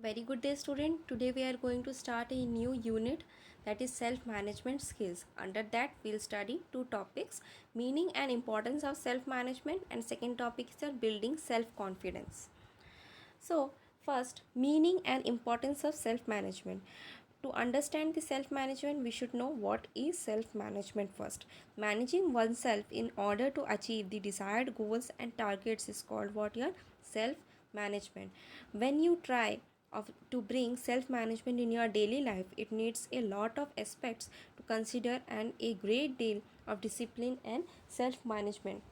Very good day, student. Today we are going to start a new unit, that is self-management skills. Under that we'll study two topics: meaning and importance of self-management, and second topic is building self-confidence. So first, meaning and importance of self-management. To understand the self-management, we should know what is self-management first. Managing oneself in order to achieve the desired goals and targets is called what your self-management. When you try to bring self-management in your daily life, it needs a lot of aspects to consider and a great deal of discipline and self-management.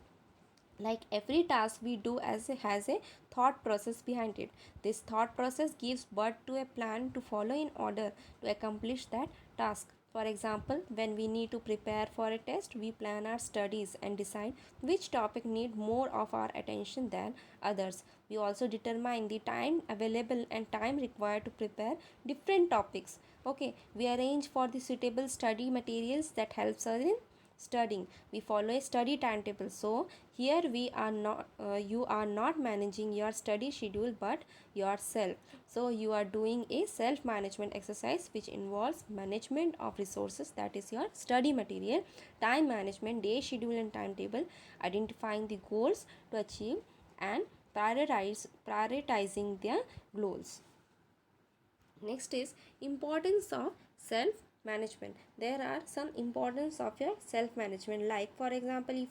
Like every task we do has a thought process behind it. This thought process gives birth to a plan to follow in order to accomplish that task. For example, when we need to prepare for a test, we plan our studies and decide which topic need more of our attention than others. We also determine the time available and time required to prepare different topics. Okay, we arrange for the suitable study materials that helps us in studying. We follow a study timetable. So here we are not you are not managing your study schedule but yourself. So you are doing a self management exercise which involves management of resources, that is your study material, time management, day schedule and timetable, identifying the goals to achieve, and prioritizing their goals. Next is importance of self management. There are some importance of your self management, like for example,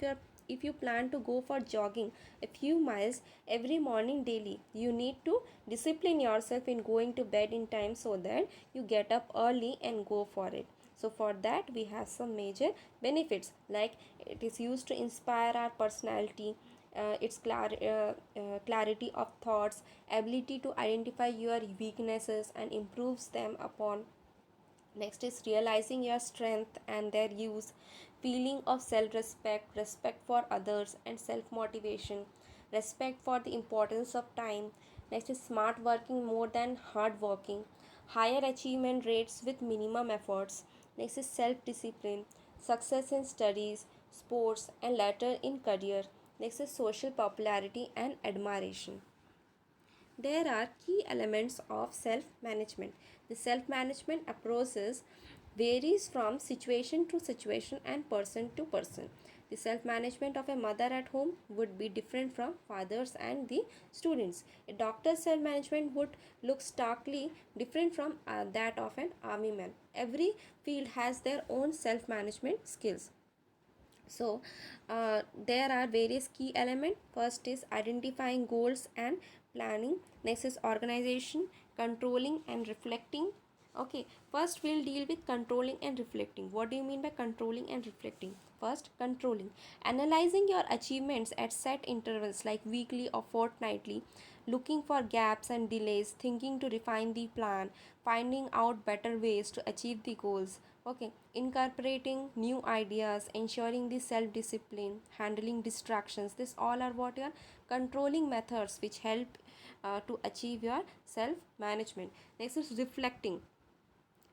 if you plan to go for jogging a few miles every morning daily, you need to discipline yourself in going to bed in time so that you get up early and go for it. So for that we have some major benefits, like it is used to inspire our personality, clarity of thoughts, ability to identify your weaknesses and improves them upon. Next is realizing your strength and their use, feeling of self-respect, respect for others and self-motivation, respect for the importance of time. Next is smart working more than hard working, higher achievement rates with minimum efforts. Next is self-discipline, success in studies, sports and later in career. Next is social popularity and admiration. There are key elements of self management. The self management approaches varies from situation to situation and person to person. The self management of a mother at home would be different from fathers and the students. A doctor's self management would look starkly different from that of an army man. Every field has their own self management skills. So there are various key elements. First is identifying goals and planning. Next is organization, controlling and reflecting. Okay, first we'll deal with controlling and reflecting. What do you mean by controlling and reflecting? First, controlling, analyzing your achievements at set intervals like weekly or fortnightly, looking for gaps and delays, thinking to refine the plan, finding out better ways to achieve the goals. Okay, incorporating new ideas, ensuring the self discipline, handling distractions. This all are what your controlling methods which help to achieve your self management. Next is reflecting.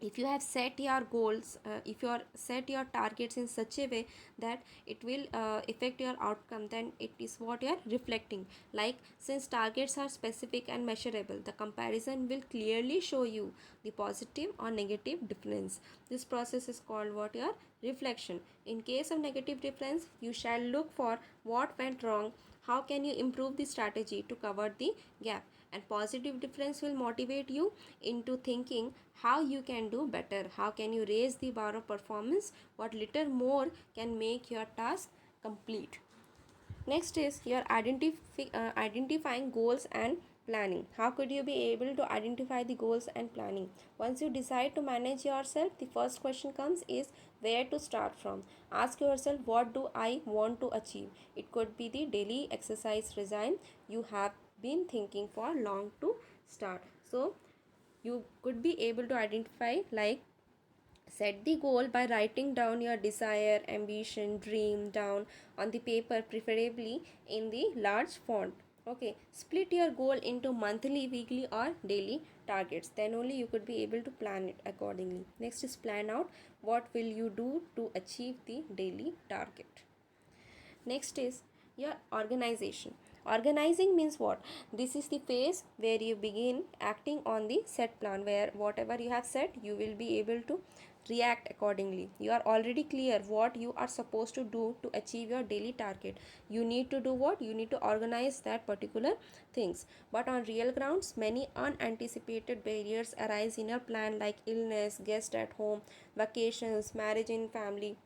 If you have set your goals, if you are set your targets in such a way that it will affect your outcome, then it is what you are reflecting. Like, since targets are specific and measurable, the comparison will clearly show you the positive or negative difference. This process is called what your reflection. In case of negative difference, you shall look for what went wrong, how can you improve the strategy to cover the gap, and positive difference will motivate you into thinking how you can do better, how can you raise the bar of performance, what little more can make your task complete. Next is your identifying goals and planning. How could you be able to identify the goals and planning? Once you decide to manage yourself, the first question comes is where to start from. Ask yourself, what do I want to achieve? It could be the daily exercise regime you have been thinking for long to start. So you could be able to identify, like, set the goal by writing down your desire, ambition, dream down on the paper, preferably in the large font. Okay, split your goal into monthly, weekly or daily targets, then only you could be able to plan it accordingly. Next is plan out what will you do to achieve the daily target. Next is your organization. Organizing means what? This is the phase where you begin acting on the set plan, where whatever you have set, you will be able to react accordingly. You are already clear what you are supposed to do to achieve your daily target. You need to do what? You need to organize that particular things. But on real grounds, many unanticipated barriers arise in your plan, like illness, guest at home, vacations, marriage in family.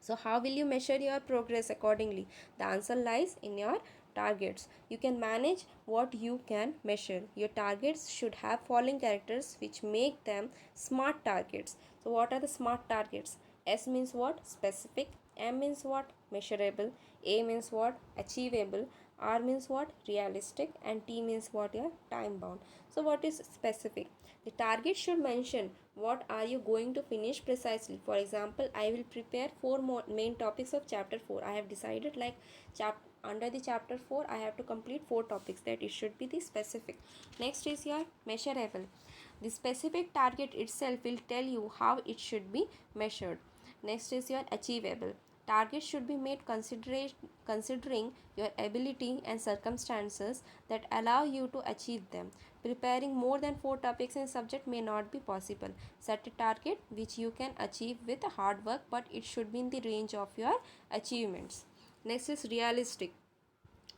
So, how will you measure your progress accordingly? The answer lies in your targets. You can manage what you can measure. Your targets should have following characters which make them SMART targets. So, what are the SMART targets? S means what? Specific. M means what? Measurable. A means what? Achievable. R means what? Realistic. And T means what? Yeah, time bound. So, what is specific? The target should mention what are you going to finish precisely. For example, I will prepare four more main topics of chapter 4. I have decided, like, under the chapter 4 I have to complete 4 topics, that it should be the specific. Next is your measurable. The specific target itself will tell you how it should be measured. Next is your achievable. Targets should be made considering your ability and circumstances that allow you to achieve them. Preparing more than 4 topics in a subject may not be possible. Set a target which you can achieve with hard work, but it should be in the range of your achievements. Next is realistic.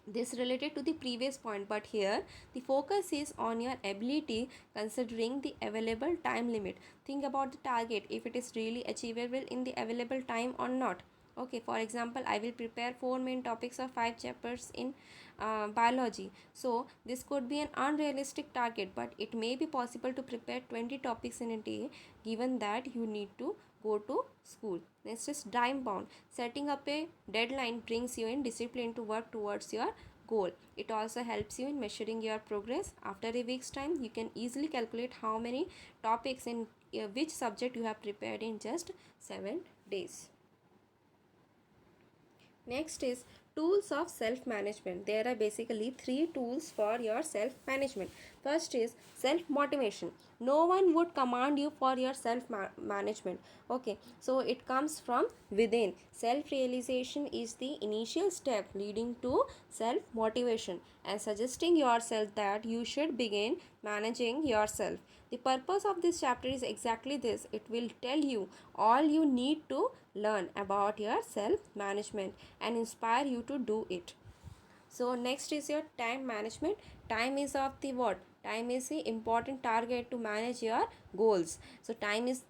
This related to the previous point, but here the focus is on your ability considering the available time limit. Think about the target, if it is really achievable in the available time or not. Okay, for example, I will prepare 4 main topics of 5 chapters in biology. So this could be an unrealistic target, but it may be possible to prepare 20 topics in a day, given that you need to go to school. Next is time bound. Setting up a deadline brings you in discipline to work towards your goal. It also helps you in measuring your progress. After a week's time, you can easily calculate how many topics in which subject you have prepared in just 7 days. Next is tools of self management. There are basically 3 tools for your self management. First is self motivation. No one would command you for your self management. Okay, so it comes from within. Self realization is the initial step leading to self motivation and suggesting yourself that you should begin managing yourself. The purpose of this chapter is exactly this. It will tell you all you need to learn about your self management and inspire you to do it. So next is your time management. Time is of the what? Time is the important target to manage your goals. So time is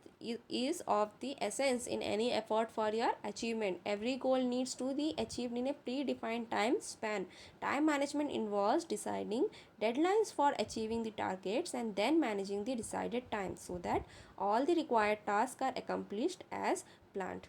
of the essence in any effort for your achievement. Every goal needs to be achieved in a predefined time span. Time management involves deciding deadlines for achieving the targets and then managing the decided time so that all the required tasks are accomplished as planned.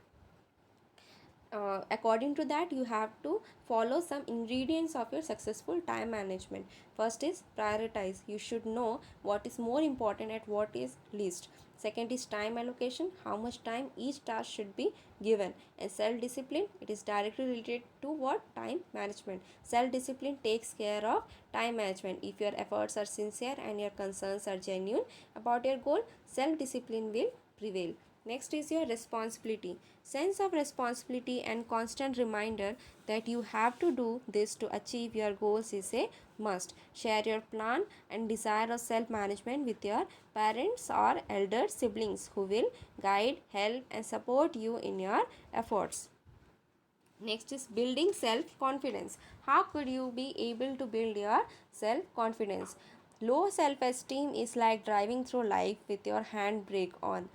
According to that, you have to follow some ingredients of your successful time management. First is prioritize. You should know what is more important and what is least. Second is time allocation, how much time each task should be given. And self discipline, it is directly related to what? Time management. Self discipline takes care of time management. If your efforts are sincere and your concerns are genuine about your goal, self discipline will prevail. Next is your responsibility. Sense of responsibility and constant reminder that you have to do this to achieve your goals is a must. Share your plan and desire of self management with your parents or elder siblings who will guide, help, and support you in your efforts. Next is building self confidence. How could you be able to build your self confidence? Low self esteem is like driving through life with your handbrake on.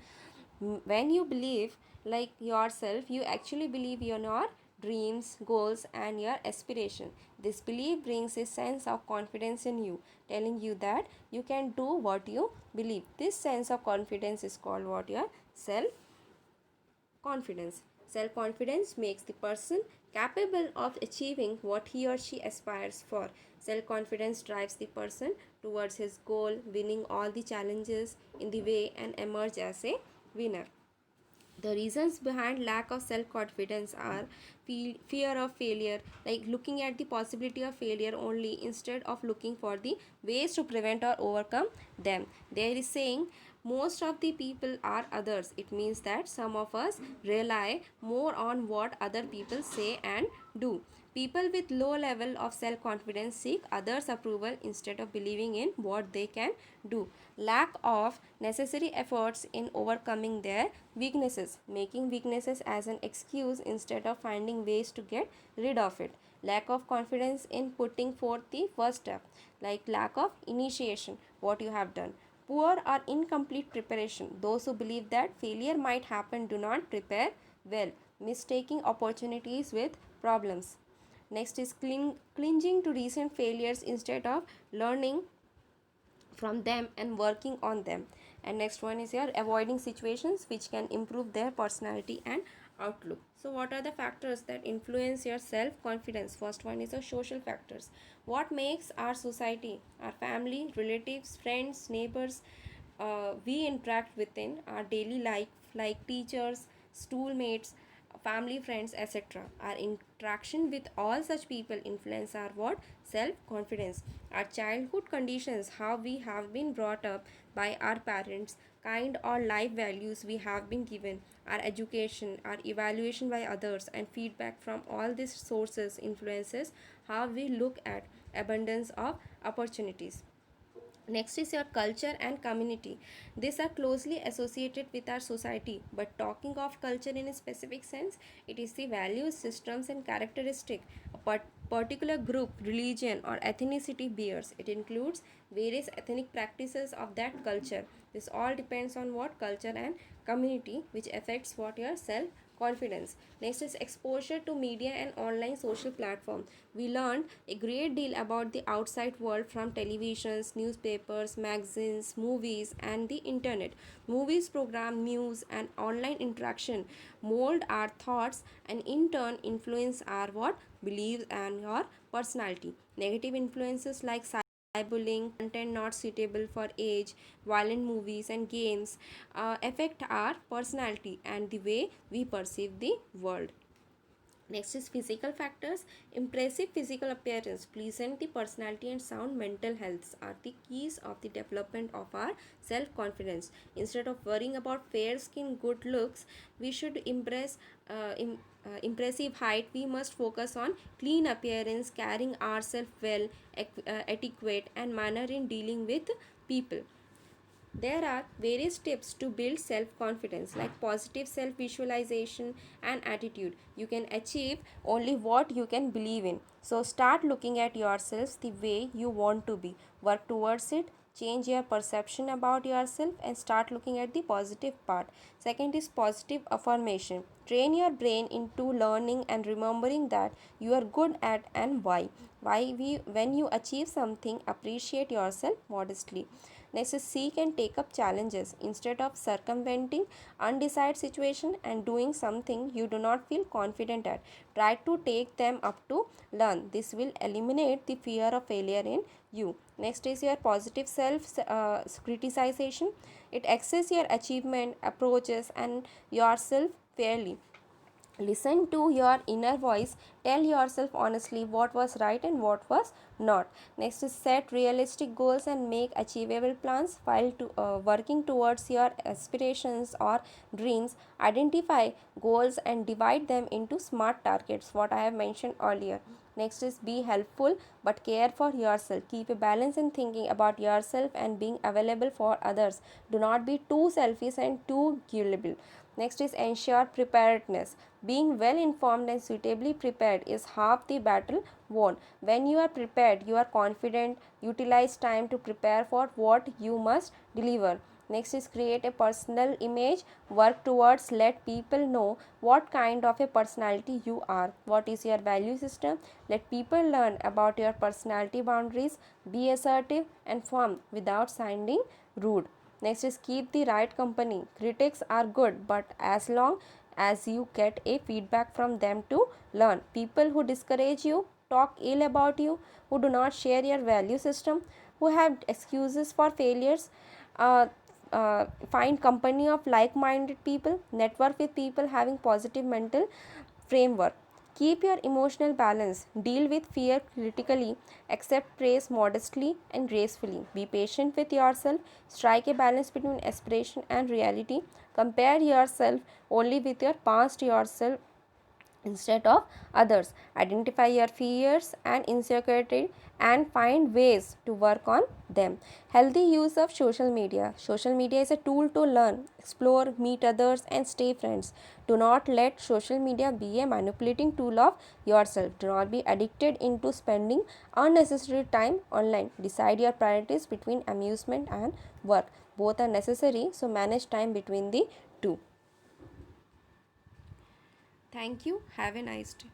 When you believe like yourself, you actually believe in your dreams, goals, and your aspiration. This belief brings a sense of confidence in you, telling you that you can do what you believe. This sense of confidence is called what? Your self confidence. Self confidence makes the person capable of achieving what he or she aspires for. Self confidence drives the person towards his goal, winning all the challenges in the way, and emerge as a winner. The reasons behind lack of self confidence are fear of failure, like looking at the possibility of failure only instead of looking for the ways to prevent or overcome them. There is saying most of the people are others. It means that some of us rely more on what other people say and do. People with low level of self-confidence seek others' approval instead of believing in what they can do. Lack of necessary efforts in overcoming their weaknesses, making weaknesses as an excuse instead of finding ways to get rid of it. Lack of confidence in putting forth the first step, like lack of initiation, what you have done. Poor or incomplete preparation. Those who believe that failure might happen do not prepare well, mistaking opportunities with problems. Next is clinging to recent failures instead of learning from them and working on them. And next one is your avoiding situations which can improve their personality and outlook. So what are the factors that influence your self confidence? First one is the social factors. What makes our society, our family, relatives, friends, neighbors, we interact within our daily life, like teachers, schoolmates, family, friends, etc. Our interaction with all such people influence our what? Self confidence. Our childhood conditions, how we have been brought up by our parents, kind or life values we have been given, our education, our evaluation by others, and feedback from all these sources influences how we look at abundance of opportunities. Next is your culture and community. These are closely associated with our society, but talking of culture in a specific sense, it is the values, systems, and characteristic a particular group, religion, or ethnicity bears. It includes various ethnic practices of that culture. This all depends on what culture and community, which affects what your self confidence. Next is exposure to media and online social platform. We learned a great deal about the outside world from televisions, newspapers, magazines, movies, and the internet. Movies, program, news, and online interaction mold our thoughts and in turn influence our what beliefs and your personality. Negative influences like cyberbullying, content not suitable for age, violent movies and games affect our personality and the way we perceive the world. Next is physical factors. Impressive physical appearance, pleasant the personality, and sound mental health are the keys of the development of our self-confidence. Instead of worrying about fair skin, good looks, we should impressive height. We must focus on clean appearance, carrying ourselves well, adequate, and manner in dealing with people. There are various tips to build self confidence, like positive self visualization and attitude. You can achieve only what you can believe in. So, start looking at yourselves the way you want to be. Work towards it. Change your perception about yourself and start looking at the positive part. Second is positive affirmation. Train your brain into learning and remembering that you are good at and why. When you achieve something, appreciate yourself modestly. Next is seek and take up challenges instead of circumventing undecided situation and doing something you do not feel confident at. Try to take them up to learn. This will eliminate the fear of failure in you. Next is your positive self criticization. It assesses your achievement, approaches, and yourself fairly. Listen to your inner voice. Tell yourself honestly what was right and what was not. Next is set realistic goals and make achievable plans while working towards your aspirations or dreams. Identify goals and divide them into smart targets, what I have mentioned earlier. Next is be helpful but care for yourself. Keep a balance in thinking about yourself and being available for others. Do not be too selfish and too gullible. Next is ensure preparedness. Being well informed and suitably prepared is half the battle won. When you are prepared, you are confident. Utilize time to prepare for what you must deliver. Next is create a personal image. Work towards let people know what kind of a personality you are. What is your value system? Let people learn about your personality boundaries. Be assertive and firm without sounding rude. Next is keep the right company. Critics are good, but as long as you get a feedback from them to learn. People who discourage you, talk ill about you, who do not share your value system, who have excuses for failures, uh, find company of like-minded people, network with people having positive mental framework. Keep your emotional balance. Deal with fear critically. Accept praise modestly and gracefully. Be patient with yourself. Strike a balance between aspiration and reality. Compare yourself only with your past yourself. instead of others. Identify your fears and insecurity and find ways to work on them. Healthy use of social media. Social media is a tool to learn, explore, meet others, and stay friends. Do not let social media be a manipulating tool of yourself. Do not be addicted into spending unnecessary time online. Decide your priorities between amusement and work. Both are necessary, so manage time between the two. Thank you. Have a nice day.